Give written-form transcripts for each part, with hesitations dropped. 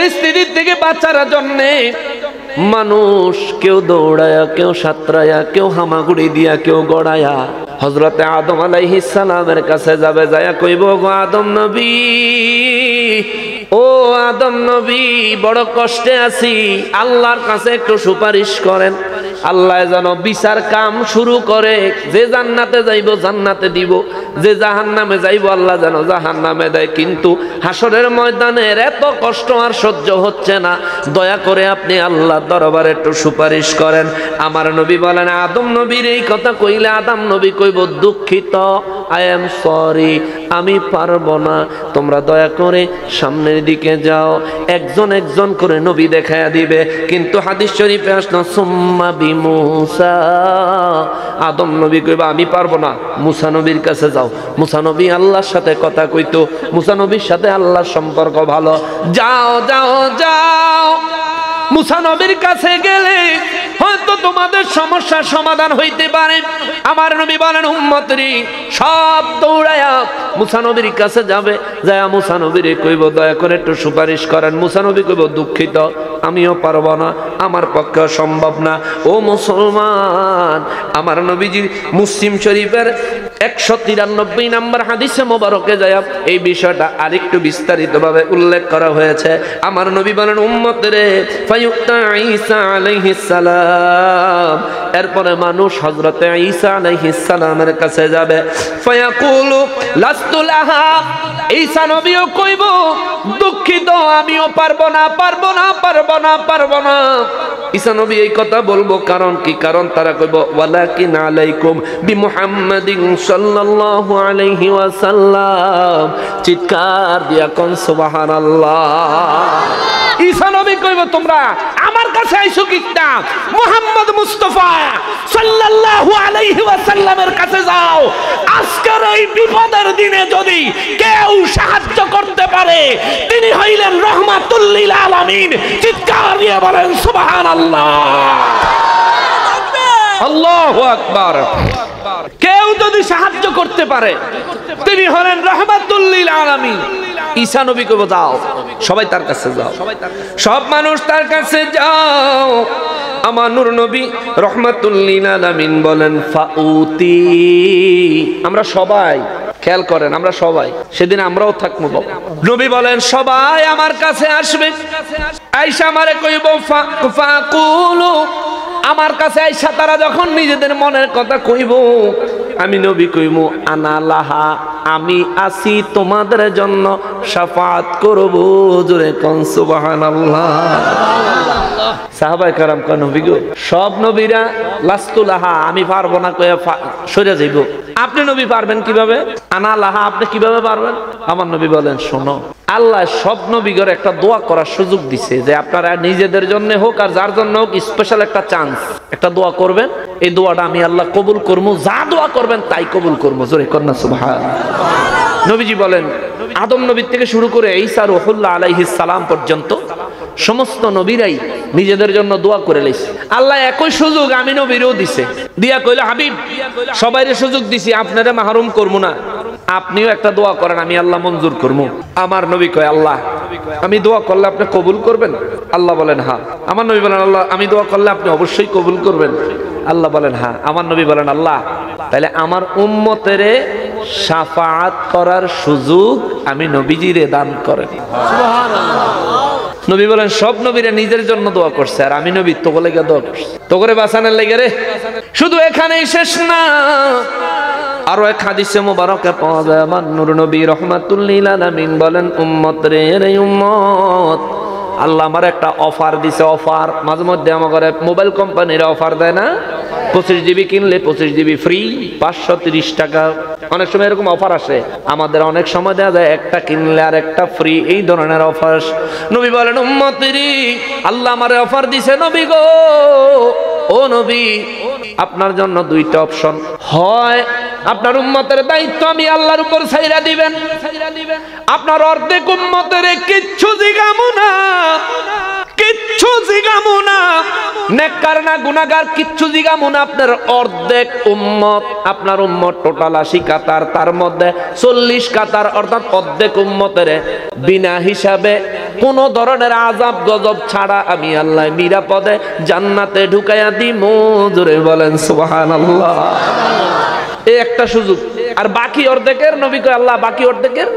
পরিস্থিতি থেকে বাঁচার জন্য মানুষ কেউ দৌড়ায়া, কেউ সাঁতরায়া, কেউ হামাগুড়ি দিয়া, কেউ গড়ায়া হযরতে আদম আলাইহিস সালামের কাছে যাবে, যায়া কইব, গো আদম নবী, ও আদম নবী, বড় কষ্টে আছি, আল্লাহর কাছে একটু সুপারিশ করেন। আল্লাহ যেন বিচার কাম শুরু করে, যে জান্নাতে যাইব জান্নাতে দিব, যে জাহান্নামে যাইব আল্লাহ যেন জাহান্নামে দেয়। কিন্তু হাসরের ময়দানের এত কষ্ট আর সহ্য হচ্ছে না, দয়া করে আপনি আল্লাহর দরবারে একটু সুপারিশ করেন। আমার নবী বলেন, আদম নবীর এই কথা কইলে আদম নবী কইব, দুঃখিত, আই এম সরি, আমি পারবো না, তোমরা দয়া করে সামনের দিকে যাও। একজন একজন করে নবী দেখায়া দিবে। কিন্তু হাদিস শরীফে আসলো, সুম্মা বিমূসা, আদম নবী কইবা, আমি পারবো না, মুসা নবীর কাছে যাও। মুসা নবী আল্লাহর সাথে কথা কইতো, মুসা নবীর সাথে আল্লাহর সম্পর্ক ভালো, যাও যাও যাও। মুসা নবীর কাছে গেলে হয়তো তোমাদের সমস্যার সমাধান হইতে পারে। আমার নবী বলেন, উম্মতরি সব দৌড়ায়া মুসা নবীর কাছে যাবে, যায় মুসা নবীরে কইব, দয়া করে একটু সুপারিশ করেন। মুসা নবী কইব, দুঃখিত, আমিও পারবো না, আমার পক্ষে সম্ভব না। ও মুসলমান, আমার নবীজি মুসলিম শরীফের 193 নম্বর হাদিসে মোবারকে যায় এই বিষয়টা আরেকটু বিস্তারিতভাবে উল্লেখ করা হয়েছে। আমার নবী বলেন, উম্মতরে ফায়ুক্তা ঈসা আলাইহিস সালাম, এরপরে মানুষ হযরতে ঈসা আলাইহিস সালামের কাছে যাবে। ফায়াকুলু লাস্তু লাহা, ঈসা নবীও কইব, দুঃখিত, আমিও পারবো না, পারবো না, পারবো না, পারবো না। ঈসা নবী এই কথা বলবো কারণ কি? কারণ তারা কইব, ওয়ালাকিন আলাইকুম বিমুহাম্মাদিন সাল্লাল্লাহু আলাইহি ওয়াসাল্লাম। চিৎকার দিয়া কোন সুবহানাল্লাহ। ঈসা নবী কইব, তোমরা আমার কাছে আইছো কিটা, মুহাম্মদ মুস্তাফা সাল্লাল্লাহু আলাইহি ওয়াসাল্লামের কাছে যাও। আজকের এই বিপদের দিনে যদি কেউ সাহায্য করতে পারে, তিনি হইলেন রাহমাতুল লিল আলামিন। চিৎকার দিয়ে বলেন সুবহানাল্লাহ, আল্লাহু আকবার। কেউ যদি সাহায্য করতে পারে, তিনি হলেন রাহমাতুল লিল আলামিন। ঈসা নবী কইব, যাও, সবাই তার কাছে যাও, সব মানুষ তার কাছে যাও। আমার নূর নবী রাহমাতুল লিল আলামিন বলেন, ফাউতি, আমরা সবাই, খেয়াল করেন, আমরা সবাই সেদিন আমরাও থাকবো। নবী বলেন, সবাই আমার কাছে আসবে। আয়েশা আমারে কইব, ফাকুলু, আমার কাছে আয়েশা তারা যখন নিজেদের মনের কথা কইব, আমি নবী কইব, আনা লাহা, আমি আসি তোমাদের জন্য শাফাআত করব। জোরে কোন সুবহানাল্লাহ। সাহাবায়ে কেরাম কোন নবী গো, সব নবীরা লাস্তু লাহা, আমি পারবো না কইয়া সরে যাইব। আপনি নবী পারবেন কিভাবে? আনা লাহা, আপনি কিভাবে পারবেন? আমার নবী বলেন, শোনো, আল্লাহ সব নবীগর একটা দোয়া করার সুযোগ দিছে, যে আপনারা নিজেদের জন্য হোক আর যার জন্য হোক স্পেশাল একটা চান্স, একটা দোয়া করবেন। এই দোয়াটা আমি আল্লাহ কবুল করবো, যা দোয়া করবেন তাই কবুল করবো। জোরে কন্যা সুবহানাল্লাহ। নবীজি বলেন, আদম নবী থেকে শুরু করে ঈসা রূহুল্লাহ আলাইহিস সালাম পর্যন্ত সমস্ত নবীরাই নিজেদের জন্য দোয়া করে লাইছে। আল্লাহ একই সুযোগ আমি নবীরও দিছে, দিয়া কইল, হাবিব, সবাইরে সুযোগ দিছি, আপনারা মাহরুম করবো না, আপনিও একটা দোয়া করেন, আমি আল্লাহ মঞ্জুর করবো। আমার নবী কয়, আল্লাহ, আমি দোয়া করলে আপনি কবুল করবেন? আল্লাহ বলেন, হ্যাঁ। আমার নবী বলেন, আল্লাহ, আমি দোয়া করলে আপনি অবশ্যই কবুল করবেন? আল্লাহ বলেন, হ্যাঁ। আমার নবী বলেন, আল্লাহ, তাহলে আমার উম্মতেরে শাফাআত করার সুযোগ আমি নবীজিরে দান করেন। সুবহানাল্লাহ। নবী বলেন, সব নবীরা নিজের জন্য দোয়া করছে, আর আমি নবী তোকে লেগে দোয়া করছি, তোকে বাঁচানোর লেগে রে। শুধু এখানেই শেষ না, আরো এক হাদিসে মুবারকে পাওয়া যায়, আমার নূর নবী রাহমাতুল লিল আলামিন বলেন, উম্মত রে, রে উম্মত, আল্লাহ আমার একটা অফার দিছে। অফার মাঝে মধ্যে আমাদের মোবাইল কোম্পানিরা অফার দেয় না, 25 জিবি কিনলে 25 জিবি ফ্রি, 530 টাকা, অনেক সময় এরকম অফার আসে। আমাদের অনেক সময় দেওয়া যায় একটা কিনলে আর একটা ফ্রি, এই ধরনের অফার। নবী বলেন, উম্মতেরি, আল্লাহ আমারে অফার দিছে। নবী গো, ও নবী, আপনার জন্য দুইটা অপশন, হয় আপনার উম্মতের দায়িত্ব আমি আল্লাহর উপর ছাইরা দিবেন, আপনার অর্ধেক উম্মতের কিচ্ছু জিগামু না, কিচ্ছু জিগামু না, নেককার না গুনাহগার কিচ্ছু জিগামু না, আপনার অর্ধেক উম্মত, আপনার উম্মত টোটাল 80 কাতার, তার মধ্যে 40 কাতার অর্থাৎ অর্ধেক উম্মতের বিনা হিসাবে কোন ধরনের আযাব গজব ছাড়া আমি আল্লাহ নিরাপদে জান্নাতে ঢুকাইয়া দিমু। জোরে বলেন সুবহানাল্লাহ। এই একটা সুযোগ। আর বাকি অর্ধেকের নবী কয় আল্লাহ বাকি অর্ধেকের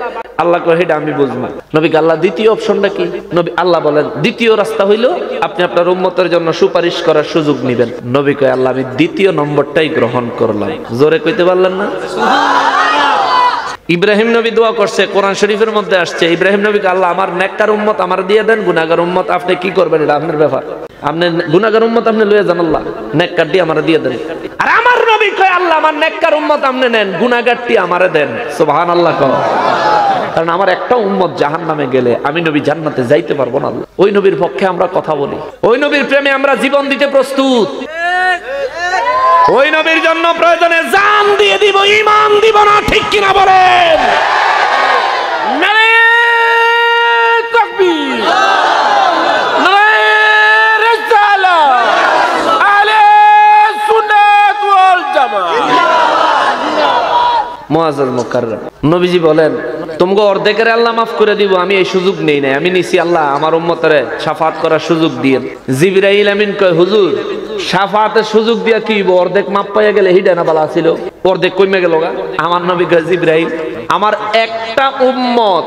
আল্লাহ কয় এটা আমি বুঝবো। নবীকে আল্লাহ দ্বিতীয় অপশনটা কি? নবী আল্লাহ বলেন দ্বিতীয় রাস্তা হইলো আপনি আপনার উম্মতের জন্য সুপারিশ করার সুযোগ নেবেন। নবী কয় আল্লাহ আমি দ্বিতীয় নম্বরটাই গ্রহণ করলাম। জোরে কইতে পারলেন না? ইব্রাহিম নবী দোয়া করছে, কোরআন শরীফের মধ্যে আসছে, ইব্রাহিম নবীকে আল্লাহ আমার নেককার উম্মত আমার দিয়ে দেন, গুনাহগার উম্মত আপনি কি করবেন এটা আপনার ব্যাপার। আপনি গুনাহগার উম্মত আপনি লয়ে যান, আল্লাহ নেককার দিয়ে আমার দিয়ে দেন। আর আমার নবী কয় আল্লাহ আমার নেককার উম্মত আপনি নেন, গুনাহগারটি আমারে দেন। সুবহানাল্লাহ কও। কারণ আমার একটা উম্মত জাহান্নামে গেলে আমি নবী জান্নাতে যাইতে পারবো না। ওই নবীর পক্ষে আমরা কথা বলি, ওই নবীর প্রেমে আমরা জীবন দিতে প্রস্তুত, ওই নবীর জন্য প্রয়োজনে জান দিয়ে দিব, ঈমান দিব না, ঠিক কিনা বলেন? নারে তাকবীর, নারে রিসালাত, আলে সুন্নাত ওয়াল জামাত। মুআজ্জাজ মুকাররম নবীজি বলেন তোমাকে অর্ধেকের আল্লাহ মাফ করে দিব, আমি এই সুযোগ নেই নাই, আমি নিছি আল্লাহ আমার উম্মতের শাফাত করার সুযোগ দিয়েন। জিবরাইল আমিন কয় হুজুর শাফাতের সুযোগ দিয়া কি অর্ধেক মাপ পাইয়া গেলে হিডা না বালা ছিল, অর্ধেক কমে গেল গা। আমার নবী কয় জিবরাইল আমার একটা উম্মত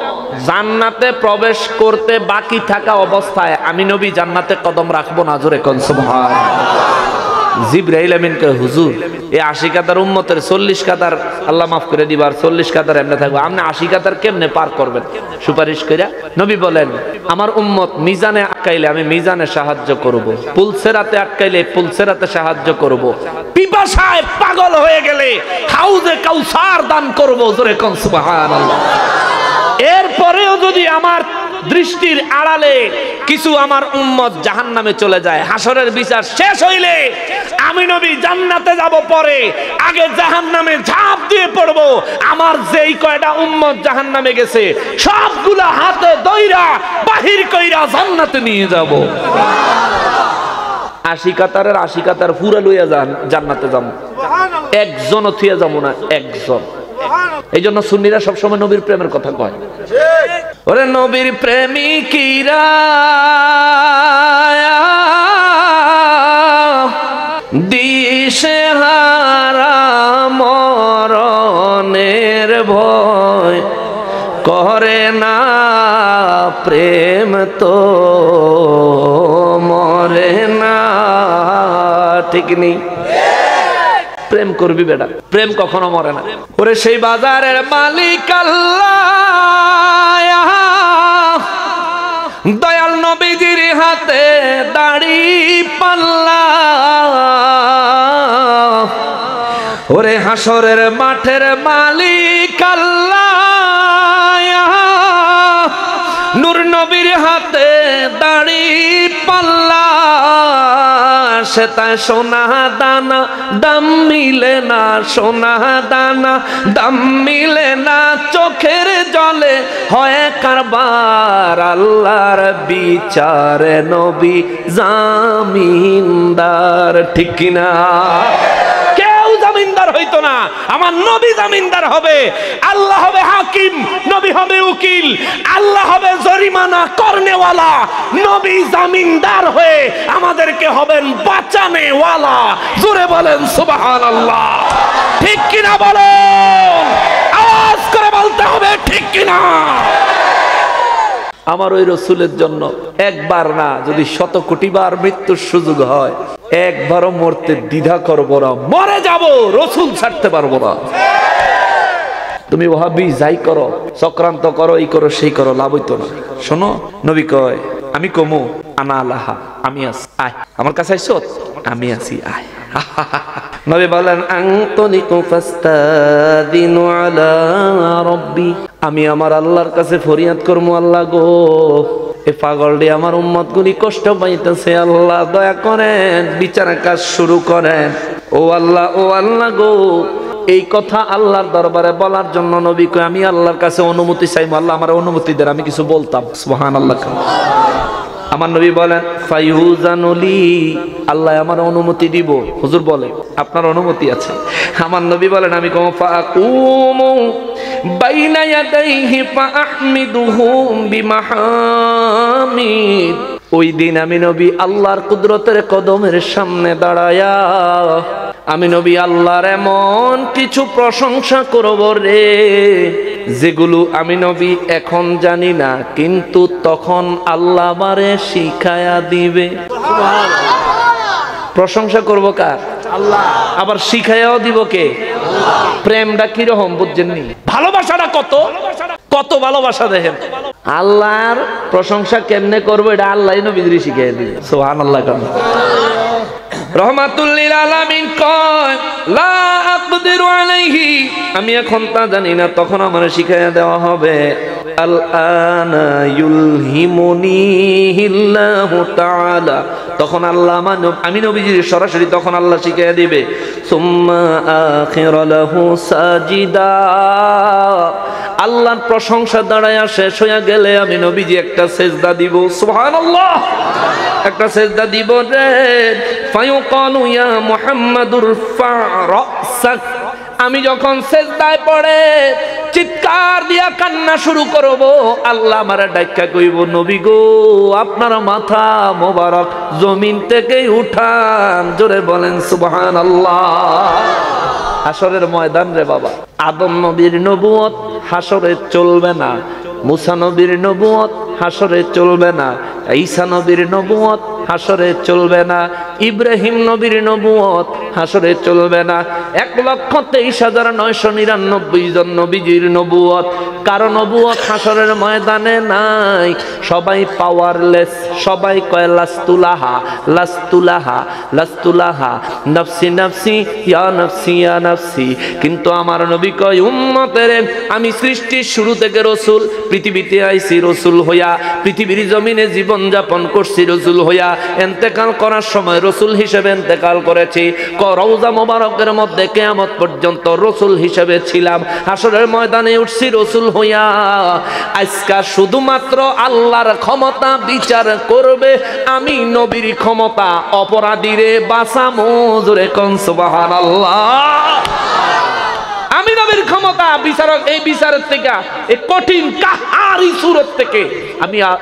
জান্নাতে প্রবেশ করতে বাকি থাকা অবস্থায় আমি নবী জান্নাতে কদম রাখবো না। জোরে কোন সুবহানাল্লাহ। জিবরাইল আমিন কয় হুজুর এই 80 কাতার উম্মতের 40 কাতার আল্লাহ মাফ করে দিবার, 40 কাতার এমনি থাকবো, আপনি 80 কাতার কেমনে পার করবেন সুপারিশ কইরা? নবী বলেন আমার উম্মত মিজানে আটকাইলে আমি মিজানে সাহায্য করব, পুলসেরাতে আটকাইলে পুলসেরাতে সাহায্য করব, পিপাসায় পাগল হয়ে গেলে হাউজে কাউসার দান করব। জোরে কোন সুবহানাল্লাহ। এরপরেও যদি আমার দৃষ্টির আড়ালে কিছু আমার উম্মত জাহান্নামে চলে যায়, হাসরের বিচার শেষ হইলে আমি নবী জান্নাতে যাব, পরে আগে জাহান্নামে ঝাঁপ দিয়ে পড়ব। আমার যেই কয়টা উম্মত জাহান্নামে গেছে সবগুলা হাতে দইরা বাহির কইরা জান্নাতে নিয়ে যাব। 80 কাতারের 80 কাতার পুরা লইয়া যান জান্নাতে যাব, একজনও থুইয়া যাব না, একজন। এই জন্য সুন্নিরা সবসময় নবীর প্রেমের কথা কয়। ওরে নবীর প্রেমিকিরা দিশেহারা মরণের ভয় করে না, প্রেম তো মরে না। ঠিক নেই? প্রেম করবি বেটা, প্রেম কখনো মরে না। ওরে সেই বাজারের মালিক আল্লাহ, দয়াল নবীজির হাতে দাড়ি পাল্লা। ওরে হাসরের মাঠের মালিক আল্লাহ, নূর নবীর হাতে দাড়ি পাল্লা। সেটা সোনা দানা দাম মিলে না, সোনা দানা দাম মিলে না, চোখের জলে হয় কারবার। আল্লাহর বিচারে নবী জামিনদার, ঠিক কিনা? কেউ জামিনদার হইতো না, আমার নবী জামিনদার হবে। আল্লাহ হবে হাকিম, নবী হবে উকিল। আল্লাহ হবে জরিমানা করনেওয়ালা, নবী জামিনদার হয়ে আমাদেরকে হবেন বাঁচানেওয়ালা। জোরে বলেন সুবহানাল্লাহ। ঠিক কিনা বলেন? আওয়াজ করে বলতে হবে ঠিক কিনা। আমার ওই রসুলের জন্য একবার না, যদি 100 কোটি বার মৃত্যুর সুযোগ হয়, একবারও মরতে দ্বিধা করবো না। মরে যাব, রসুল ছাড়তে পারবো না। তুমি ওহাবি যাই করো, চক্রান্ত করো, এই করো সেই করো, লাভ হইতো না। শোনো নবী কয় আমি কমু আনা আলাহা, আমি আছি, আয় আমার কাছে আইছো, আমি আছি, আয়। নবী বলেন আনতনিকু ফাস্তাদিনু আলা রাব্বি, আমি আমার আল্লাহর কাছে ফরিয়াদ করবো, আল্লাহ গো এ পাগলটি আমার উম্মত গুলি কষ্ট পাইতেছে, আল্লাহ দয়া করেন, বিচারের কাজ শুরু করেন। ও আল্লাহ গো, এই কথা আল্লাহর দরবারে বলার জন্য নবী কয় আমি আল্লাহর কাছে অনুমতি চাইবো, আল্লাহ আমার অনুমতি দেন, আমি কিছু বলতাম। সুবহানাল্লাহ। আমার নবী বলেন ফায়ুজানুলি, আল্লাহ আমার অনুমতি দিব। হুজুর বলে আপনার অনুমতি আছে? আমার নবী বলেন আমি কোন ফাকুমু বাইনা ইয়াদাইহি ফাআহমিদুহু বিমাহামিদ, ওই দিন আমি নবী আল্লাহর কুদরতের কদমের সামনে দাঁড়ায়া আমি নবী আল্লাহর এমন কিছু প্রশংসা করব রে, যেগুলো আমি নবী এখন জানি না, কিন্তু তখন আল্লাহ আমারে শিখায়া দিবে। প্রশংসা করব কার? আল্লাহ। আবার শিখায়াও দিব কে? আল্লাহ। প্রেমটা কিরকম বুঝছেননি? ভালোবাসাটা কত কত ভালোবাসা দেখেন। আল্লাহর প্রশংসা কেমনে করবো এটা আল্লাহই নবীদের শিখিয়ে দিবে। সুবহানাল্লাহ। রহমাতুল লিল আলামিন কয় লা আকদিরু আলাইহি, আমি এখন তা জানি না, তখন আমারে শিখাইয়া দেওয়া হবে। আল আনা ইউলহিমুনিহিল্লাহু তাআলা, তখন আল্লাহ আমি নবীজির সরাসরি তখন আল্লাহ শিখাইয়া দিবে। সুম্মা আখিরা লাহু সাজিদা, আল্লাহর প্রশংসা দাঁড়ায়া শেষ হইয়া গেলে আমি নবীজি একটা সেজদা দিব। সুবহানাল্লাহ। একটা সেজদা দিব রে। ফায়ুকালু ইয়া মুহাম্মাদুর ফারাসাক, আমি যখন সেজদায় পড়ে চিৎকার দিয়া কান্না শুরু করব, আল্লাহ আমারে ডাইকা কইব নবী গো আপনার মাথা মোবারক জমিন থেকে উঠান। জোরে বলেন সুবহানাল্লাহ। হাসরের ময়দান রে বাবা, আদম নবীর নবুয়ত হাসরে চলবে না, মুসা নবীর নবুয়ত হাসরে চলবে না, ঈসা নবীর নবুয়ত হাসরে চলবে না, ইব্রাহিম নবীর নবুয়ত হাসরে চলবে না, 1,23,999 জন নবীজির নবুয়ত, কারো নবুয়ত হাসরের ময়দানে নাই। সবাই পাওয়ারলেস, সবাই কয় লাস্তুলাহা লাস্তুলাহা লাস্তুলাহা, নফসি নফসি ইয়া নফসি ইয়া নফসি। কিন্তু আমার নবী কয় উম্মতের আমি সৃষ্টির শুরু থেকে রসুল, পৃথিবীতে আইছি রসুল হইয়া, পৃথিবীর জমিনে জীবন যাপন করছি রসুল হইয়া, ইন্তেকাল করার সময় রসুল হিসেবে ইন্তেকাল করেছি। রওজা মোবারকের মধ্যে কিয়ামত পর্যন্ত রসুল হিসেবে ছিলাম, হাসরের ময়দানে উঠছি রসুল হইয়া। আজকে শুধুমাত্র আল্লাহর ক্ষমতা বিচার করবে, আমি নবীর ক্ষমতা অপরাধীরে বাঁচামো। জোরে কোন সুবহানাল্লাহ। আমি নবীর ক্ষমতা বিচারক, এই বিচারের থেকে এই কঠিন কাহারি সুরত থেকে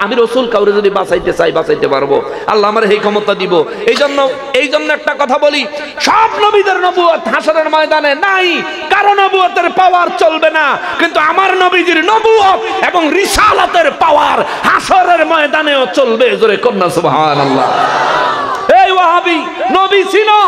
আমি রসুল কাউরে যদি বাঁচাইতে চাই বাঁচাইতে পারবো, আল্লাহ আমার এই ক্ষমতা দিব। এই জন্য একটা কথা বলি, সব নবীদের নবুয়ত হাসরের ময়দানে নাই, কারো নবুয়তের পাওয়ার চলবে না, কিন্তু আমার নবীজির নবুয়ত এবং রিসালাতের পাওয়ার হাসরের ময়দানেও চলবে। জোরে কন্যা সুবহানাল্লাহ। এই ওয়াহাবি নবী চিনো?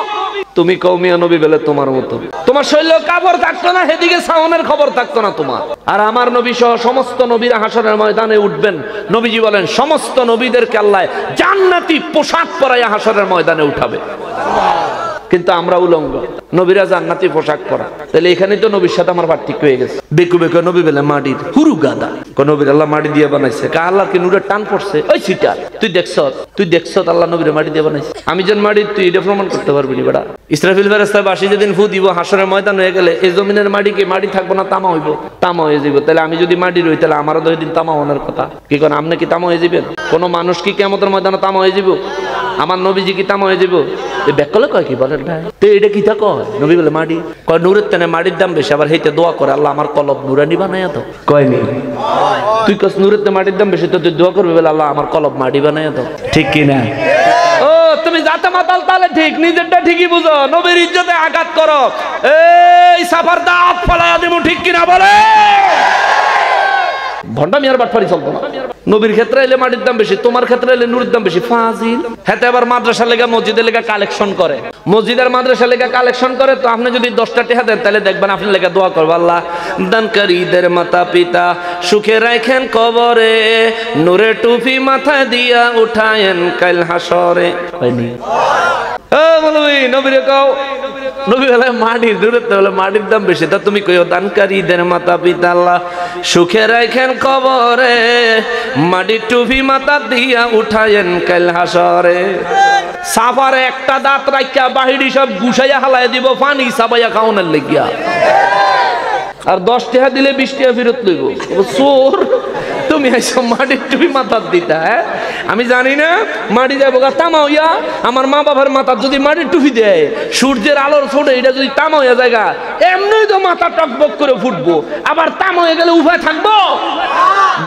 তুমি কওমিয়া নবী বলে তোমার মতো তোমার শৈল কাপড় থাকতো না, সেদিকে সাউনের খবর থাকতো না তোমার। আর আমার নবী সহ সমস্ত নবীরা হাসরের ময়দানে উঠবেন। নবীজি বলেন সমস্ত নবীদেরকে আল্লাহ জান্নাতি পোশাক পরাইয়া হাসরের ময়দানে উঠাবে। কিন্তু আমরা উলঙ্গ, নবীরা জান্নাতি পোশাক পরা। তাহলে এখানে তো নবীর সাথে আমার পার্থক্য হয়ে গেছে। বেকু বেকু নবী বলে মাটির হুরু গাদা, নবীর আল্লাহ মাটি দিয়ে বানাইছে। আল্লাহর কি নূরের টান পড়ছে? ওই সিটার তুই দেখছ আল্লাহ নবীর মাটি দিয়ে বানাইছে। আমি যেন মাটি, তুই এটা প্রমাণ করতে পারবি না বেটা। ইসরাফিল ফেরেশতা বাঁশি যেদিন ফু দিব হাসরের ময়দান হয়ে গেলে এই জমিনের মাটিকে মাটি থাকবো না, তামা হইব, তামা হয়ে যাবে। তাহলে আমি যদি মাটি রই, তাহলে আমারও তো দিন তামা হওয়ার কথা। কি কোন আপনি কি তামা হয়ে যাবেন? কোন মানুষ কি কিয়ামতের ময়দানে তামা হয়ে যাব? আমার নবীজি কি তামা হয়ে যাব? ব্যাকলে কয় কি বলেন ভাই? তো এটা কি থাক নবী বলে মাটি কয় নূরের তেনে মাটির দাম বেশি, আবার হেইতে দোয়া করে আল্লাহ আমার কলব নুরানি বানাইয়া দাও। কয়নি তুই কস নূরের তে মাটির দাম বেশি, তো তুই দোয়া করবি বলে আল্লাহ আমার কলব মাটি বানাইয়া দাও। ঠিক কি না? ও তুমি যাতে মাতাল তাহলে ঠিক, নিজেরটা ঠিকই বুঝো, নবীর ইজ্জতে আঘাত করো। এই সাফার দাঁত ফলাইয়া দিব, ঠিক কিনা বলে? ভন্ডা মিয়ার বাটপারি চলতো না। নবীর ক্ষেত্রে এলে মাটির দাম বেশি, তোমার ক্ষেত্রে এলে নুরের দাম বেশি। ফাজিল। হ্যাঁ, আবার মাদ্রাসা লেগা মসজিদের লেগা কালেকশন করে, মসজিদের মাদ্রাসা লেগা কালেকশন করে। তো আপনি যদি 10টা টাকা দেন, তাহলে দেখবেন আপনি লেগা দোয়া করবো, আল্লাহ দানকারীদের মাতা পিতা সুখে রাখেন কবরে, নূরে টুপি মাথা দিয়া উঠায়েন কাল হাসরে। হয়নি? নবীরে কও, নবী বলে মাটির দূরত্ব হলে মাটির দাম বেশি। তা তুমি কইও দানকারীদের মাতা পিতা আল্লাহ সুখে রাখেন কবরে, মাটির টুপি মাথা দিয়া উঠায়েন কাল হাসরে। সাফারে একটা দাঁত রাখিয়া বাহিরি সব গুছাইয়া হালাইয়া দিব পানি সাবাইয়া খাওয়ানোর লেগিয়া। আর 10 টাকা দিলে 20 টাকা ফেরত লইব। চোর তুমি আইসো মাটির টুপি মাথার দিতা। হ্যাঁ, আমি জানি না মাটি যাবো তামা হইয়া আমার মা বাবার মাথার যদি মাটির টুপি দেয় সূর্যের আলোর ছোটে এটা যদি তামা হইয়া জায়গা এমনি তো মাথা টকবক করে ফুটবো আবার তামা হয়ে গেলে উপায় থাকবো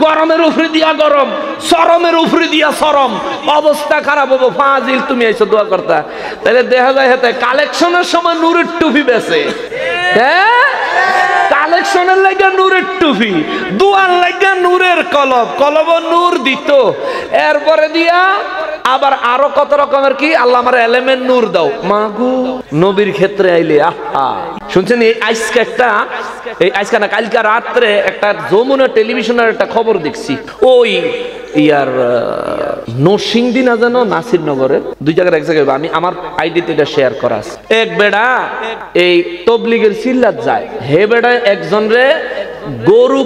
গরমের উপরে দিয়া গরম চরমের উপরে দিয়া চরম অবস্থা খারাপ হবো ফাজিল তুমি এসো দোয়া করতা তাহলে দেখা যায় হাতে কালেকশনের সময় নূরের টুপি বেছে হ্যাঁ কালেকশনের লাগা নূরের টুপি দুয়ার লাগা নূরের কলব কলব নূর দিত এরপরে দিয়া আবার আরো কত রকমের কি আল্লাহ আমার এলেমেন্ট নূর দাও মাগো নবীর ক্ষেত্রে আইলে আহা শুনছেন এই আজকে না কালকে রাত্রে একটা যমুনা টেলিভিশনের একটা খবর দেখছি ওই ইয়ার নরসিংদী না জানো নাসিরনগরের দুই জায়গার এক জায়গায় আমি আমার আইডিতে এটা শেয়ার করা আছে এক বেড়া এই তবলিগের সিল্লাত যায় হে বেড়া একজন রে গরু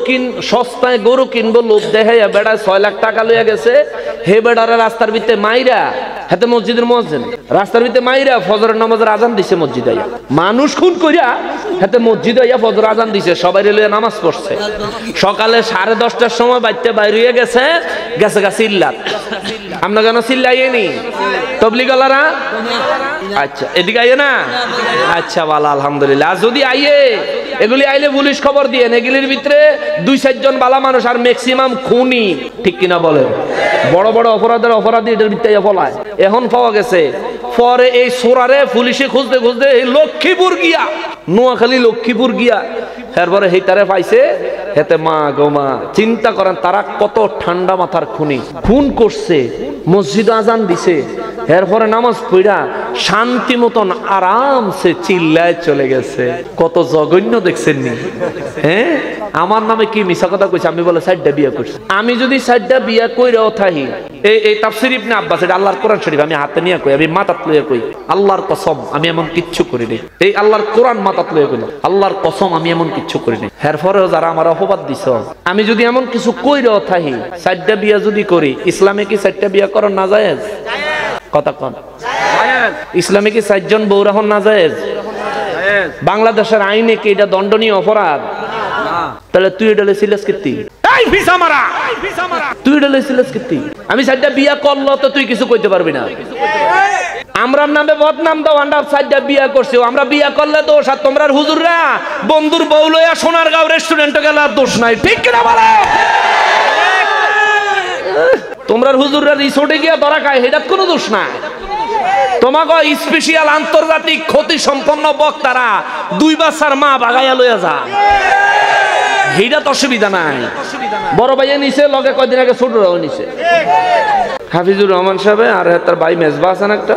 সস্তায় গরু কিনবো লোভ দেখাইয়া বেড়া 6 লাখ টাকা লইয়া গেছে হে বেড়ারা রাস্তার ভিতরে মাইরা হাতে মসজিদের মুয়াজ্জিন রাস্তার ভিতরে মাইরা ফজরের নামাজের আজান দিছে মসজিদে আইয়া মানুষ খুন কইরা হাতে মসজিদে আইয়া ফজর আজান দিছে সবাই লইয়া নামাজ পড়ছে সকালে 10:30টার সময় বাইরে হয়ে গেছে সিল্লাত আমরা কেন চিল্লাইনি তবলিগলারা আচ্ছা এদিকে আইয়ে না আচ্ছা ভালো আলহামদুলিল্লাহ যদি আইয়ে এগুলি আইলে পুলিশ খবর দিয়ে এগুলির ভিতরে 2-4 জন ভালো মানুষ আর ম্যাক্সিমাম খুনি ঠিক কিনা বলেন বড় বড় অপরাধী এটার ভিতরে পলায় এখন পাওয়া গেছে পরে এই সোরারে পুলিশে খুঁজতে খুঁজতে এই লক্ষ্মীপুর গিয়া নোয়াখালী লক্ষ্মীপুর গিয়া এরপরে হেতারে পাইছে হেতে মা গো মা চিন্তা করেন তারা কত ঠান্ডা মাথার খুনি খুন করছে মসজিদ আজান দিছে এরপরে নামাজ পড়া শান্তি মতন আরামসে চিল্লায় চলে গেছে কত জঘন্য দেখছেন নি হ্যাঁ আমার নামে কি মিছা কথা কইছে আমি বলে 4টা বিয়ে করছি আমি যদি 4টা বিয়ে কইরাও থাকি এই তাফসীর ইবনে আব্বাস এটা আল্লাহর কোরআন শরীফ আমি হাতে নিয়ে কই আমি মাথাত লইয়া কই আল্লাহর কসম আমি এমন কিচ্ছু করি নাই এই আল্লাহর কোরআন মাথাত লইয়া কই আল্লাহর কসম আমি এমন কিচ্ছু করি নাই এরপরেও যারা আমার অপবাদ দিছ আমি যদি এমন কিছু কইরাও থাকি 4টা বিয়ে যদি করি ইসলামে কি 4টা বিয়ে করা না জায়েজ কথা কোন ইসলামে কি 4 জন বউ রাখা না জায়েজ বাংলাদেশের আইনে কি এটা দণ্ডনীয় অপরাধ তাহলে তুই এটা লেছিলাস কিতি এই ভিসা মারা তুই এটা লেছিলাস কিতি আমি 4টা বিয়া করলো তো তুই কিছু কইতে পারবি না আমরার নামে বদনাম দাও আমরা 4টা বিয়া করছি আমরা বিয়া করলে দোষ আর তোমরা হুজুররা বন্ধুর বউ লইয়া সোনারগাঁও রেস্টুরেন্টে গেলে আর দোষ নাই ঠিক কিনা বলো তোমরা হুজুররা রিসোর্টে গিয়া ধরা খায় এটার কোনো দোষ নাই তোমাকে স্পেশাল আন্তর্জাতিক ক্ষতি সম্পন্ন বক্তারা 2 বাচ্চার মা বাগাইয়া লইয়া যা এইটা তো অসুবিধা নাই বড় ভাইয়া নিছে লগে কয়দিন আগে ছোটরাও নিছে হাফিজুর রহমান সাহেব আর তার ভাই মেজবা আছেন একটা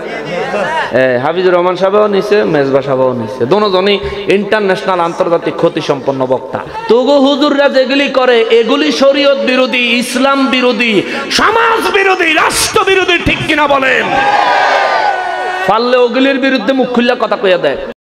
হাফিজুর রহমান সাহেবও নিছে মেজবা সাহেবও নিছে দুজনই ইন্টারন্যাশনাল আন্তর্জাতিক ক্ষতি সম্পন্ন বক্তা তোগো হুজুররা যেগুলি করে এগুলি শরীয়ত বিরোধী ইসলাম বিরোধী সমাজ বিরোধী রাষ্ট্র বিরোধী ঠিক কিনা বলেন পারলে ওগুলির বিরুদ্ধে মুখ খুললে কথা কইয়া দেয়